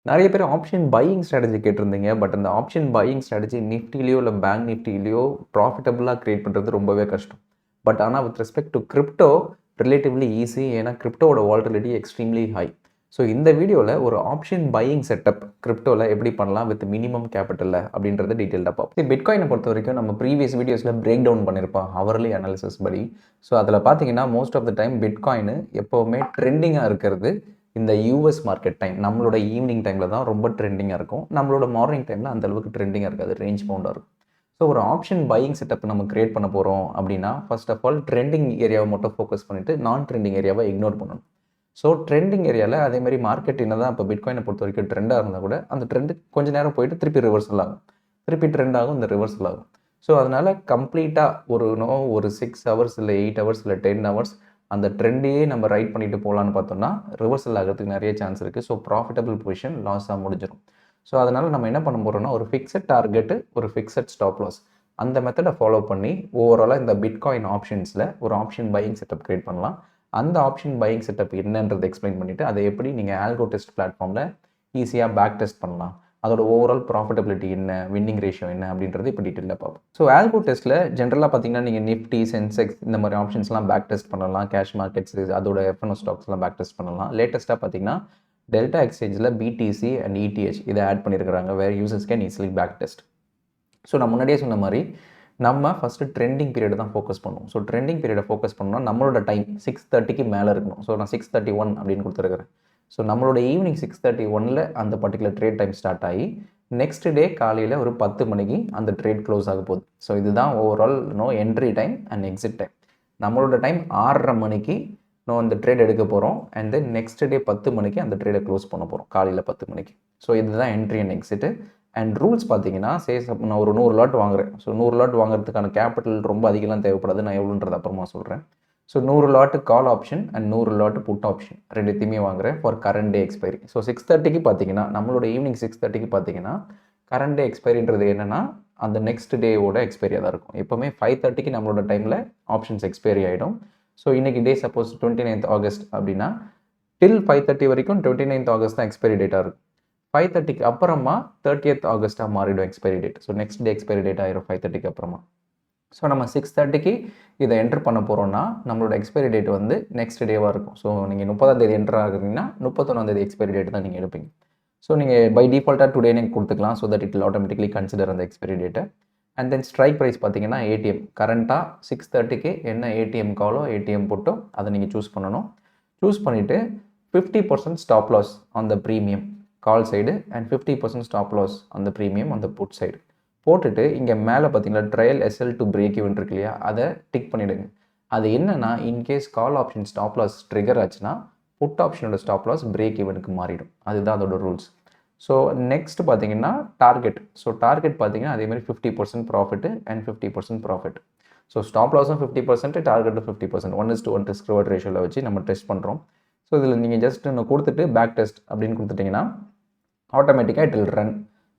நிறைய பேர் option buying strategy கேட்டிருந்தீங்க. பட் அந்த ஆப்ஷன் பையிங் ஸ்ட்ராட்டஜி நிஃப்டிலயோ இல்ல பேங்க் நிஃப்டிலயோ ப்ராஃபிட்டபிளா கிரியேட் பண்றது ரொம்பவே கஷ்டம். பட் ஆனா with respect to crypto relatively easy. ஏன்னா கிரிப்டோவோட வாலட்டிலிட்டி எக்ஸ்ட்ரீம்லி ஹை. ஸோ இந்த வீடியோவில் ஒரு ஆப்ஷன் பையிங் செட்டப் கிரிப்டோவில் எப்படி பண்ணலாம் வித் மினிமம் கேபிட்டலில் அப்படின்றத டீட்டெயிலாக பார்ப்போம். பிட்காயினை பொறுத்த வரைக்கும் நம்ம ப்ரீவியஸ் வீடியோஸில் பிரேக் டவுன் பண்ணியிருப்போம் ஹவர்லி அனாலிசிஸ் படி. ஸோ அதில் பார்த்தீங்கன்னா most of the time bitcoin எப்போவுமே ட்ரெண்டிங்காக இருக்கிறது இந்த யூஎஸ் மார்க்கெட் டைம். நம்மளோட ஈவினிங் டைமில் தான் ரொம்ப ட்ரெண்டிங்காக இருக்கும். நம்மளோட மார்னிங் டைமில் அந்தளவுக்கு ட்ரெண்டிங்காக இருக்காது, ரேஞ்ச் பவுண்டாக இருக்கும். ஸோ ஒரு ஆப்ஷன் பையிங் செட்டப் நம்ம கிரியேட் பண்ண போகிறோம் அப்படின்னா ஃபர்ஸ்ட் ஆஃப் ஆல் ட்ரெண்டிங் ஏரியாவை மட்டும் ஃபோக்கஸ் பண்ணிவிட்டு நான் ட்ரெண்டிங் ஏரியாவை இக்னோர் பண்ணணும். ஸோ ட்ரெண்டிங் ஏரியாவில் அதேமாதிரி மார்க்கெட் என்ன தான் இப்போ பிட்காயினை பொறுத்த வரைக்கும் ட்ரெண்டாக இருந்தால் கூட அந்த ட்ரெண்டு கொஞ்சம் நேரம் போயிட்டு திருப்பி ரிவர்சல் ஆகும், திருப்பி ட்ரெண்ட் ஆகும், இந்த ரிவர்சல் ஆகும். ஸோ அதனால் கம்ப்ளீட்டாக ஒரு 6 ஹவர்ஸ் இல்லை 8 ஹவர்ஸ் இல்லை 10 ஹவர்ஸ் அந்த ட்ரெண்டையே நம்ம ரைட் பண்ணிட்டு போகலான்னு பார்த்தோம்னா ரிவர்சல் ஆகிறதுக்கு நிறைய சான்ஸ் இருக்குது. ஸோ ப்ராஃபிட்டபிள் பொசிஷன் லாஸாக முடிஞ்சிடும். ஸோ அதனால் நம்ம என்ன பண்ண போகிறோம்னா ஒரு ஃபிக்ஸட் டார்கெட்டு, ஒரு ஃபிக்ஸட் ஸ்டாப் லாஸ், அந்த மெத்தடை ஃபாலோ பண்ணி ஓவராலாக இந்த பிட்காயின் ஆப்ஷன்ஸில் ஒரு ஆப்ஷன் பையிங் செட்டப் கிரியேட் பண்ணலாம். அந்த ஆப்ஷன் பையிங் செட்டப் என்னன்றதை எக்ஸ்பிளைன் பண்ணிவிட்டு அதை எப்படி நீங்கள் ஆல்கோ டெஸ்ட் பிளாட்ஃபார்மில் ஈஸியாக பேக் டெஸ்ட் பண்ணலாம், அதோட ஓவரால் ப்ராஃபிட்டபிலிட்டி என்ன, வின்னிங் ரேஷியோ என்ன அப்படின்றது இப்போ டீட்டெயிலாக பார்ப்போம். ஸோ ஆல்கோ டெஸ்ட்டில் ஜென்ரலாக பார்த்தீங்கன்னா நீங்கள் நிஃப்டி, சென்செக்ஸ் இந்த மாதிரி ஆப்ஷன்ஸ்லாம் பேக் டெஸ்ட் பண்ணலாம். கேஷ் மார்க்கெட்ஸ் அதோட எஃப்என்ஓ ஸ்டாக்ஸ்லாம் பேக் டெஸ்ட் பண்ணலாம். லேட்டஸ்ட்டாக பார்த்தீங்கன்னா டெல்டா எக்ஸ்சேஞ்சில் பிடிசி அண்ட் இடிஹெச் இதை ஆட் பண்ணியிருக்கிறாங்க, வேறு users can easily back test. So நான் முன்னாடியே சொன்ன மாதிரி நம்ம ஃபஸ்ட்டு ட்ரெண்டிங் பீரியட் தான் ஃபோக்கஸ் பண்ணுவோம். ஸோ ட்ரெண்டிங் பீரியடை ஃபோக்கஸ் பண்ணோம்னா நம்மளோட டைம் 6:30க்கு மேலே இருக்கணும். ஸோ நான் 6:31 அப்படின்னு கொடுத்துருக்கிறேன். ஸோ நம்மளோட ஈவினிங் 6:31 அந்த பர்டிகுலர் ட்ரேட் டைம் ஸ்டார்ட் ஆகி நெக்ஸ்ட் டே காலையில் ஒரு 10 மணிக்கு அந்த ட்ரேட் க்ளோஸ் ஆக போகுது. ஸோ இதுதான் overall entry time and exit time. நம்மளோட டைம் 6:30 மணிக்கு அந்த ட்ரேட் எடுக்க போகிறோம். அண்ட் தென் நெக்ஸ்ட் டே 10 மணிக்கு அந்த ட்ரேடை க்ளோஸ் பண்ண போகிறோம், காலையில் 10 மணிக்கு. ஸோ இதுதான் entry and exit. And rules பார்த்தீங்கன்னா நான் ஒரு 100 லாட் வாங்குறேன். ஸோ 100 லாட் வாங்குறதுக்கான கேபிட்டல் ரொம்ப அதிகமாக தேவைப்படாது, நான் எவ்வளோன்றது அப்புறமா சொல்கிறேன். So 100 lot call option and 100 lot put option ரெண்டுத்தையுமே வாங்குறேன் for current day expiry. So 6:30க்கு பார்த்தீங்கன்னா நம்மளோட ஈவினிங் 6:30க்கு பார்த்தீங்கன்னா கரண்ட் டே எக்ஸ்பைரின்றது என்னென்னா அந்த நெக்ஸ்ட் டேவோட எக்ஸ்பைரியாக தான் இருக்கும். எப்போவுமே 5:30க்கு நம்மளோட டைமில் ஆப்ஷன்ஸ் எக்ஸ்பைரி ஆகிடும். ஸோ இன்றைக்கி டே சப்போஸ் 29th ஆகஸ்ட் அப்படின்னா டில் 5:30 வரைக்கும் 29th ஆகஸ்ட் தான் எக்ஸ்பைரி டேட்டாக இருக்கும். 5:30க்கு அப்புறமா 30th ஆகஸ்ட்டாக மாறிடும் expiry date. So next day expiry date ஆயிரும் 5:30க்கு அப்புறமா. ஸோ நம்ம 6:30க்கு இதை என்டர் பண்ண போகிறோம்னா நம்மளோட எக்ஸ்பைரி டேட் நெக்ஸ்ட் டேவாக இருக்கும். ஸோ நீங்கள் 30ஆம் தேதி என்டர் ஆகுறீங்கன்னா 31ஆம் தேதி எக்ஸ்பைரி டேட் தான் நீங்கள் எடுப்பீங்க. ஸோ நீங்கள் பை டிஃபால்ட்டாக டுடேனே கொடுத்துக்கலாம். So that it will automatically consider அந்த எக்ஸ்பைரி டேட்டை. அண்ட் தென் ஸ்ட்ரைக் ப்ரைஸ் பார்த்தீங்கன்னா ஏடிஎம் கரண்ட்டாக 6:30க்கு என்ன ஏடிஎம் காலோ ஏடிஎம் போட்டோ அதை நீங்கள் சூஸ் பண்ணணும். சூஸ் பண்ணிவிட்டு 50% stop loss on the premium call side and 50% stop loss அந்த ப்ரீமியம் அந்த புட் சைடு போட்டுட்டு இங்கே மேலே பார்த்தீங்கன்னா trail SL to break even இருக்கு இல்லையா, அதை டிக் பண்ணிவிடுங்க. அது என்னென்னா in case call option stop loss trigger ஆச்சுன்னா புட் ஆப்ஷனோட ஸ்டாப் லாஸ் பிரேக் ஈவனுக்கு மாறிடும். அதுதான் அதோட ரூல்ஸ். ஸோ நெக்ஸ்ட் பார்த்தீங்கன்னா டார்கெட். ஸோ டார்கெட் பார்த்தீங்கன்னா அதேமாதிரி 50% profit and 50% profit. So stop லாஸும் 50%, டார்கெட்டும் 50%, 1:1 ரிஸ்க் ரிவார்ட் ரேஷியோவில் வச்சு நம்ம டெஸ்ட் பண்ணுறோம். ஸோ இதில் நீங்கள் ஜஸ்ட் இன்னும் கொடுத்துட்டு பேக் டெஸ்ட் அப்படின்னு கொடுத்துட்டிங்கன்னா ஆட்டோமேட்டிக்காக it will run.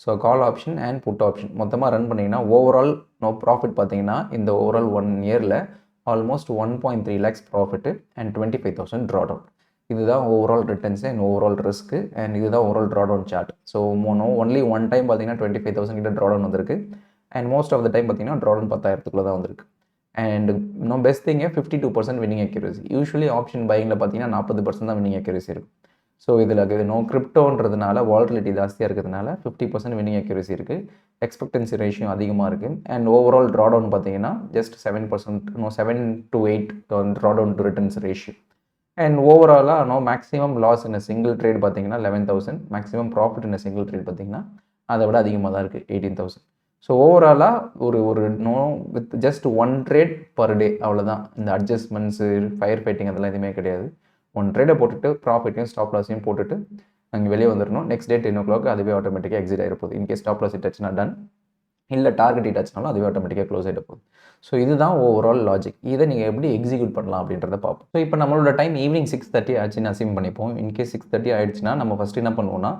So call option and put option மொத்தமாக ரன் பண்ணிங்கன்னா ஓவரால் ப்ராஃபிட் பார்த்தீங்கன்னா இந்த ஓவரால் 1 இயரில் almost 1.3 lakhs profit and 25,000 drawdown. இதுதான் overall returns and overall risk and இதுதான் overall drawdown chart. So only one time பார்த்தீங்கன்னா 25,000 கிட்ட drawdown வந்திருக்கு. And most of the time பார்த்தீங்கன்னா ட்ராடவுன் 10,000க்குள்ளே தான் வந்திருக்கு. அண்ட் பெஸ்ட் திங்கே 52% வின்னிங் அக்யூரசி. யூஸ்வலி ஆப்ஷன் பையிங்கில் பார்த்தீங்கன்னா 40% தான் வின்னிங் அக்யூரசி இருக்கும். ஸோ இதில் கிரிப்டோன்றதுனால வாலட்டிலிட்டி ஜாஸ்தியாக இருக்கிறதுனால 50% வின்னிங் அக்யூரசி இருக்குது. எக்ஸ்பெக்டன்சி ரேஷியோ அதிகமாக இருக்குது. அண்ட் ஓவரால் ட்ராடவுன் பார்த்தீங்கன்னா just 7%, 7 to 8 drawdown to returns ratio. And ஓவராலாக maximum loss in single trade பார்த்தீங்கன்னா 11,000, maximum profit in single trade பார்த்தீங்கன்னா அதை விட அதிகமாக தான் இருக்குது, 18,000. ஸோ ஓவராலாக ஒரு with just 1 trade per day அவ்வளோதான். இந்த அட்ஜஸ்ட்மெண்ட்ஸு ஃபயர் ஃபைட்டிங் அதெல்லாம் எதுவுமே கிடையாது. 1 ட்ரேடை போட்டுட்டு ப்ராஃபிட்டையும் ஸ்டாப் லாஸையும் போட்டுட்டு அங்கே வெளியே வந்துடணும். நெக்ஸ்ட் டே 10 o'clock அதுவே ஆட்டோமேட்டிக்காக எக்ஸிட் ஆகிருப்போது. இன்கேஸ் ஸ்டாப் லாஸ் இட்டாச்சுன்னா டன், இல்லை டார்கெட் இட்டாச்சுனாலும் அதுவே ஆட்டோமேட்டிக்காக க்ளோஸ் ஆகிட போகுது. ஸோ இதுதான் ஓவரால் லாஜிக். இதை நீங்கள் எப்படி எக்ஸிக்யூட் பண்ணலாம் அப்படின்றத பார்ப்போம். ஸோ இப்போ நம்மளோட டைம் ஈவினிங் 6:30 ஆச்சுன்னு அசியூம் பண்ணிப்போம். இன்கேஸ் 6:30 ஆகிடுச்சுன்னா நம்ம ஃபஸ்ட்டு என்ன பண்ணுவோம்னா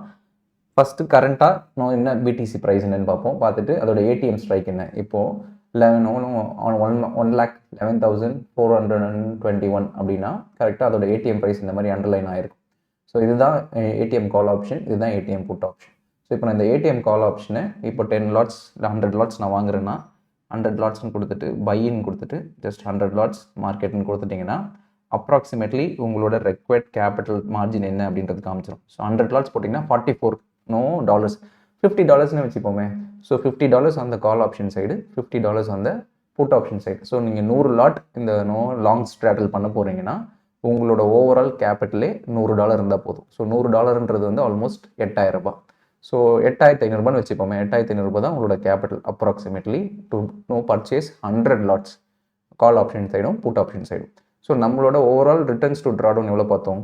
ஃபஸ்ட்டு கரண்ட்டாக என்ன பிடிசி ப்ரைஸ் என்னன்னு பார்ப்போம். பார்த்துட்டு அதோட ஏடிஎம் ஸ்ட்ரைக் என்ன இப்போது 1,11,421 அப்படின்னா கரெக்டாக அதோட ஏடிஎம் ப்ரைஸ் இந்த மாதிரி அண்டர்லைன் ஆகிருக்கும். ஸோ இதுதான் ஏடிஎம் கால் ஆப்ஷன், இதுதான் ஏடிஎம் புட் ஆப்ஷன். ஸோ இப்போ நான் இந்த ஏடிஎம் கால் ஆப்ஷனை இப்போ 10 லாட்ஸ் இல்லை 100 லாட்ஸ் நான் வாங்குறேன்னா 100 லாட்ஸ்னு கொடுத்துட்டு பையின்னு கொடுத்துட்டு ஜஸ்ட் 100 லாட்ஸ் மார்க்கெட்னு கொடுத்துட்டிங்கன்னா அப்ராக்சிமேட்லி உங்களோட ரெக்வயர்ட் கேபிட்டல் மார்ஜின் என்ன அப்படின்றது காமிச்சிடும். ஸோ 100 லாட்ஸ் போட்டிங்கன்னா $44 $50 வச்சுப்போமே. ஸோ $50 அந்த கால் ஆப்ஷன் சைடு, $50 அந்த புட் ஆப்ஷன் சைடு. ஸோ நீங்கள் 100 லாட் இந்த லாங் ஸ்ட்ராட்டில் பண்ண போகிறீங்கன்னா உங்களோட ஓவரால் கேபிட்டலே $100 இருந்தால் போதும். ஸோ $100ன்றது வந்து ஆல்மோஸ்ட் 8000 ரூபாய். ஸோ 8500 வச்சுப்போமே. 8500 தான் உங்களோட capital approximately to purchase 100 lots call option சைடும் புட் ஆப்ஷன் சைடும். ஸோ நம்மளோட ஓவரால் ரிட்டர்ன்ஸ் டு ட்ராடவுன் எவ்வளோ பார்த்தோம்?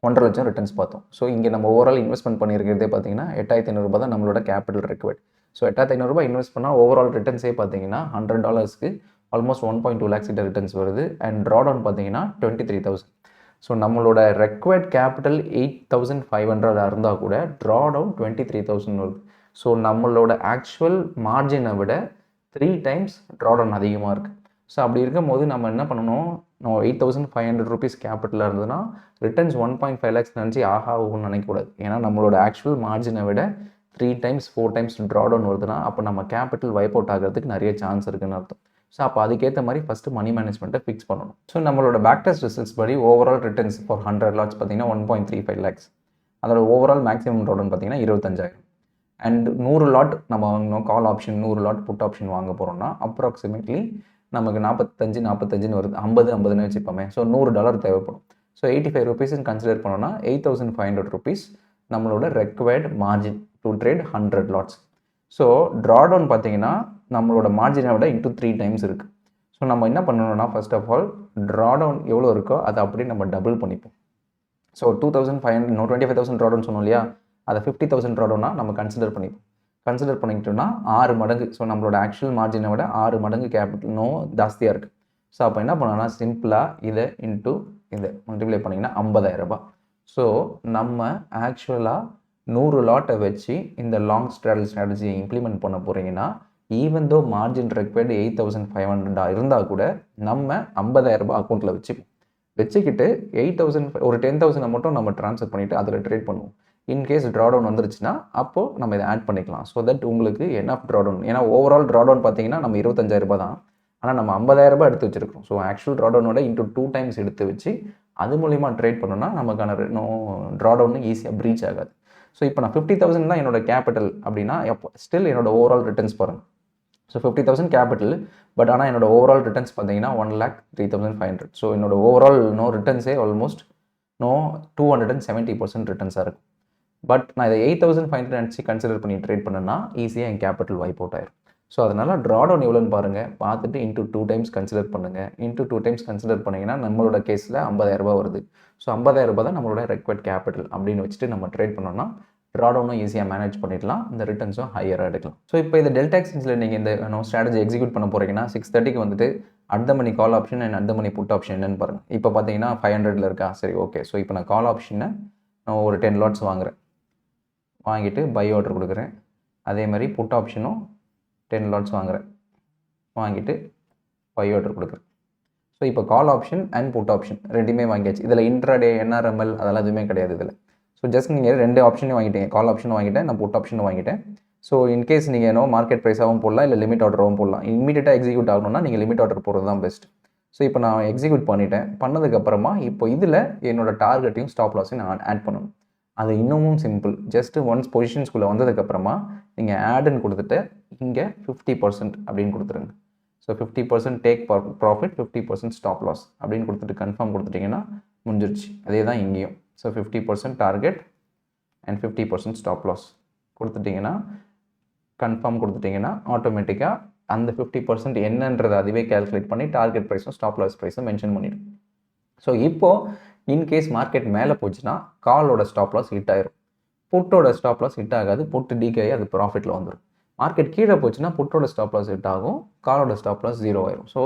1.5 லட்சம் ரிட்டர்ன்ஸ் பார்த்தோம். ஸோ இங்கே நம்ம ஓவரால் இன்வெஸ்ட்மெண்ட் பண்ணியிருக்கிறதே பார்த்தீங்கன்னா 8500 தான் நம்மளோட கேபிட்டல் ரெக்வயர்ட். ஸோ 8500 இன்வெஸ்ட் பண்ணால் ஓவரால் ரிட்டர்ன்ஸே பார்த்தீங்கன்னா $100க்கு ஆல்மோஸ்ட் 1.2 lakhs கிட்ட ரிட்டர்ன்ஸ் வருது. அண்ட் ட்ராடவுன் பார்த்தீங்கன்னா 23,000. ஸோ நம்மளோட ரெக்வயர்ட் கேபிட்டல் 8,500 இருந்தால் கூட ட்ராடவுன் 23,000 வருது. ஸோ நம்மளோட ஆக்சுவல் மார்ஜினை விட 3 times ட்ராடவுன் அதிகமாக இருக்குது. ஸோ அப்படி இருக்கும் போது நம்ம என்ன பண்ணணும்? 8,500 rupees கேபிட்டலாக இருந்ததுன்னா ரிட்டர்ன்ஸ் 1.5 lakhs நினச்சி ஆகும்னு நினைக்கக்கூடாது. ஏன்னா நம்மளோட ஆக்சுவல் மார்ஜினை விட 3 times 4 times ட்ராடவுன் வருதுன்னா அப்போ நம்ம கேபிட்டல் வைப் அவுட் ஆகிறதுக்கு நிறைய சான்ஸ் இருக்குன்னு அர்த்தம். ஸோ அப்போ அதுக்கேற்ற மாதிரி ஃபஸ்ட்டு மணி மேனேஜ்மெண்ட்டை ஃபிக்ஸ் பண்ணணும். ஸோ நம்மளோட பேக் டெஸ்ட் ரிசல்ட்ஸ் படி ஓவரால் ரிட்டர்ன்ஸ் ஃபார் 100 லாட்ஸ் பார்த்தீங்கன்னா 1.35 lakhs. அதோட ஓவரால் மேக்ஸிமம் ட்ராடவுன் பார்த்தீங்கன்னா 25,000. அண்ட் 100 லாட் நம்ம வாங்கணும் call option, 100 lot put option வாங்க போகிறோம்னா அப்ராக்சிமேட்லி நமக்கு 45 வருது. 50 வச்சுப்போமே. ஸோ $100 தேவைப்படும். ஸோ 85 rupees கன்சிடர் பண்ணோன்னா 8,500 rupees நம்மளோட required margin to trade 100 lots. So drawdown பார்த்தீங்கன்னா நம்மளோட மார்ஜினை விட இன்ட்டு 3 times இருக்குது. ஸோ நம்ம என்ன பண்ணணும்னா ஃபர்ஸ்ட் ஆஃப் ஆல் ட்ராடவுன் எவ்வளோ இருக்கோ அதை அப்படியே நம்ம டபுள் பண்ணிப்போம். ஸோ 2,500 25,000 ட்ராடவுன் சொன்னோம் இல்லையா, அதை 50,000 ட்ராடவுனா நம்ம கன்சிடர் பண்ணிப்போம். கன்சிடர் பண்ணிக்கிட்டோம்னா 6 மடங்கு. ஸோ நம்மளோட ஆக்சுவல் மார்ஜினை விட 6 மடங்கு கேபிட்டல் ஜாஸ்தியாக இருக்குது. ஸோ அப்போ என்ன பண்ணலாம்னா சிம்பிளாக இதை இன்ட்டு இதை மல்டிப்ளை பண்ணிங்கன்னா 50,000 ரூபாய். ஸோ நம்ம ஆக்சுவலாக 100 லாட்டை வச்சு இந்த லாங் ஸ்ட்ராட்டஜியை இம்ப்ளிமெண்ட் பண்ண போகிறீங்கன்னா ஈவன் தோ மார்ஜின் ரெக்வயர்டு 8,500 இருந்தால் கூட நம்ம 50,000 ரூபாய் அக்கௌண்ட்டில் வச்சுக்கிட்டு 8,000 ஒரு 10,000 மட்டும் நம்ம ட்ரான்ஸ்ஃபர் பண்ணிவிட்டு அதில் ட்ரேட் பண்ணுவோம். இன்கேஸ் ட்ராடவுன் வந்துருச்சுன்னா அப்போது நம்ம இதை ஆட் பண்ணிக்கலாம். ஸோ தட் உங்களுக்கு என்எஃப் ட்ராடவுன். ஏன்னா ஓவரால் ட்ராடவுன் பார்த்தீங்கன்னா நம்ம 25,000 ரூபாய் தான், ஆனால் நம்ம 50,000 ரூபாய் எடுத்து வச்சுருக்கோம். ஸோ ஆக்சுவல் ட்ராடவுனோட இன்ட்டு 2 times எடுத்து வச்சு அது மூலிமா ட்ரேட் பண்ணோன்னா நமக்கான ட்ராடவுன் ஈஸியாக ப்ரீச் ஆகாது. ஸோ இப்போ நான் 50,000 தான் என்னோட கேபிட்டல் அப்படின்னா ஸ்டில் என்னோட ஓவரால் ரிட்டர்ன்ஸ் பாருங்கள். ஸோ 50,000 கேபிட்டல், பட் ஆனால் என்னோட ஓவரால் ரிட்டர்ன்ஸ் பார்த்தீங்கன்னா 1,03,500. ஸோ என்னோட ஓவரால் ரிட்டர்ன்ஸே ஆல்மோஸ்ட் 270% ரிட்டர்ன்ஸாக இருக்கும். பட் நான் இதை 8,500 நினச்சி கன்சிடர் பண்ணி ட்ரேட் பண்ணேன்னா ஈஸியாக என் கேபிட்டல் வைப் அவுட் ஆயிரும். ஸோ அதனால் ட்ராடவுன் எவ்வளோன்னு பாருங்கள், பார்த்துட்டு இன்ட்டு 2 times கன்சிடர் பண்ணுங்கள். இன்ட்டு 2 times கன்சிடர் பண்ணிங்கன்னா நம்மளோட கேஸில் 50,000 ரூபாய் வருது. ஸோ 50,000 ரூபாய் தான் நம்மளோட ரெக்வயர்ட் கேபிட்டல் அப்படின்னு வச்சுட்டு நம்ம ட்ரேட் பண்ணோம்னா ட்ராடவுனும் ஈஸியாக மேனேஜ் பண்ணிடலாம், இந்த ரிட்டர்ன்ஸும் ஹையராக எடுக்கலாம். ஸோ இப்போ இந்த டெல்டா எக்ஸ்சேஞ்சில் நீங்கள் இந்த ஸ்ட்ராட்டஜி எக்ஸிக்யூட் பண்ண போகிறீங்கன்னா 6:30க்கு வந்துட்டு at the money call option and at the money put option என்னன்னு பாருங்கள். இப்போ பார்த்தீங்கன்னா 500 இருக்கா, சரி ஓகே. ஸோ இப்போ நான் கால் ஆப்ஷனை நான் ஒரு 10 லாட்ஸ் வாங்குகிறேன், வாங்கிட்டு பை ஆர்டர் கொடுக்குறேன். அதே மாதிரி புட் ஆப்ஷனும் 10 லாட்ஸ் வாங்குகிறேன், வாங்கிட்டு பை ஆர்டர் கொடுக்குறேன். ஸோ இப்போ call option and put option ரெண்டுமே வாங்கியாச்சு. இதில் இன்ட்ராடே என்ஆர்எம்எல் அதெல்லாம் எதுவுமே கிடையாது இதில். ஸோ ஜஸ்ட் நீங்கள் 2 ஆப்ஷனையும் வாங்கிட்டீங்க, கால் ஆப்ஷனும் வாங்கிட்டேன், நான் புட் ஆப்ஷனும் வாங்கிட்டேன். ஸோ இன்கேஸ் நீங்கள் மார்க்கெட் ப்ரைஸாகவும் போடலாம், இல்லை லிமிட் ஆர்டராகவும் போடலாம். இமீடியட்டாக எக்ஸிக்யூட் ஆகணும்னா நீங்கள் லிமிட் ஆர்டர் போடுறது தான் பெஸ்ட். ஸோ இப்போ நான் எக்ஸிக்யூட் பண்ணிட்டேன். பண்ணதுக்கப்புறமா இப்போ இதில் என்னோட டார்கெட்டையும் ஸ்டாப் லாஸையும் நான் ஆட் பண்ணணும். அது இன்னமும் சிம்பிள். ஜஸ்ட்டு ஒன்ஸ் பொசிஷன்ஸ்குள்ளே வந்ததுக்கப்புறமா நீங்கள் ஆடுன்னு கொடுத்துட்டு இங்கே 50% அப்படின்னு கொடுத்துருங்க. So 50% take profit, 50% stop loss அப்படின்னு கொடுத்துட்டு கன்ஃபார்ம் கொடுத்துட்டிங்கன்னா முடிஞ்சிருச்சு. அதே தான் இங்கேயும். So 50% target and 50% stop loss கொடுத்துட்டிங்கன்னா கன்ஃபார்ம் கொடுத்துட்டிங்கன்னா ஆட்டோமேட்டிக்காக அந்த 50% என்னன்றது அதுவே கேல்குலேட் பண்ணி டார்கெட் ப்ரைஸும் ஸ்டாப் லாஸ் ப்ரைஸும் மென்ஷன் பண்ணிடும். ஸோ இப்போது இன்கேஸ் மார்க்கெட் மேலே போச்சுன்னா காலோட ஸ்டாப் லாஸ் ஹிட் ஆயிரும், புட்டோட ஸ்டாப் லாஸ் ஹிட் ஆகாது, புட்டு டிகே அது ப்ராஃபிட்டில் வந்துடும். மார்க்கெட் கீழே போச்சுன்னா புட்டோட ஸ்டாப் லாஸ் ஹிட் ஆகும், காலோட ஸ்டாப் லாஸ் 0 ஆயிரும். ஸோ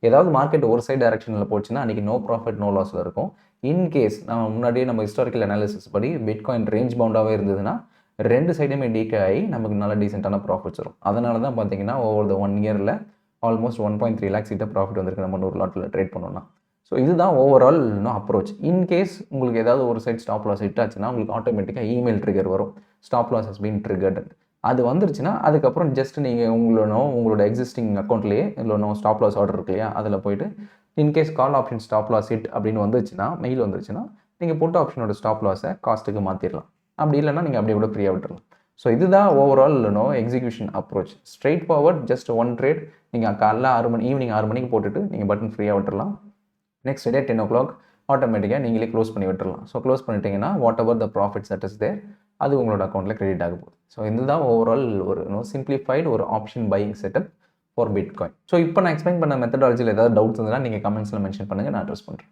ஏதாவது மார்க்கெட் ஒரு சைடு டைரக்ஷனில் போச்சுன்னா அன்றைக்கி நோ ப்ராஃபிட் நோ லாஸில் இருக்கும். இன்கேஸ் முன்னாடியே நம்ம ஹிஸ்டாரிக்கல் அனாலிசிஸ் படி பிட்காயின் ரேஞ்ச் பவுண்டாகவே இருந்ததுன்னா 2 சைடுமே டீகே ஆகி நமக்கு நல்ல டீசெண்டான ப்ராஃபிட்ஸ் வரும். அதனால தான் பார்த்தீங்கன்னா ஓவர் த 1 இயரில் ஆல்மோஸ்ட் 1.3 lakhs கிட்ட ப்ராஃபிட் வந்திருக்கு நம்ம 100 லாட்டில் ட்ரேட் பண்ணோம்னா. ஸோ இதுதான் ஓவரால் அப்ரோச். இன்கேஸ் உங்களுக்கு ஏதாவது ஒரு சைட் ஸ்டாப் லாஸ் ஹிட் ஆச்சுன்னா உங்களுக்கு ஆட்டோமேட்டிக்காக இமெயில் ட்ரிகர் வரும், stop loss has been triggered. அது வந்துருச்சுன்னா அதுக்கப்புறம் ஜஸ்ட் நீங்கள் உங்களோட எக்ஸிஸ்டிங் அக்கௌண்ட்லேயே இல்லை ஸ்டாப் லாஸ் ஆர்டர் இருக்கு இல்லையா, அதில் போயிட்டு in case call option stop loss hit அப்படின்னு வந்துச்சுன்னா, மெயில் வந்துருச்சுன்னா நீங்கள் புட் ஆப்ஷனோட ஸ்டாப் லாஸை காஸ்ட்டுக்கு மாற்றிடலாம். அப்படி இல்லைன்னா நீங்கள் அப்படியே கூட ஃப்ரீயாக விட்டுறலாம். ஸோ இதுதான் overall execution approach. Straight forward, just one trade. நீங்கள் காலைல 6 மணி, ஈவினிங் 6 மணிக்கு போட்டுட்டு நீங்கள் பட்டன் ஃப்ரீயாக விட்டுறலாம். நெக்ஸ்ட் டே 10 o'clock ஆட்டோமேட்டிக்காக நீங்களே க்ளோஸ் பண்ணி விட்டுறலாம். ஸோ க்ளோஸ் பண்ணிட்டீங்கன்னா whatever the profits that is there அது உங்களோட அக்கௌண்ட்டில் கிரெடிட் ஆக போகுது. ஸோ இதுதான் ஓவரால் ஒரு சிம்பிளிஃபைடு ஒரு option buying setup for bitcoin. So இப்போ நான் எக்ஸ்பிளைன் பண்ண மெத்தடாலஜியில் ஏதாவது டவுட்ஸ் இருந்ததுன்னா நீங்கள் கமெண்ட்ஸில் மென்ஷன் பண்ணுங்கள், நான் அட்ரஸ் பண்ணுறேன்.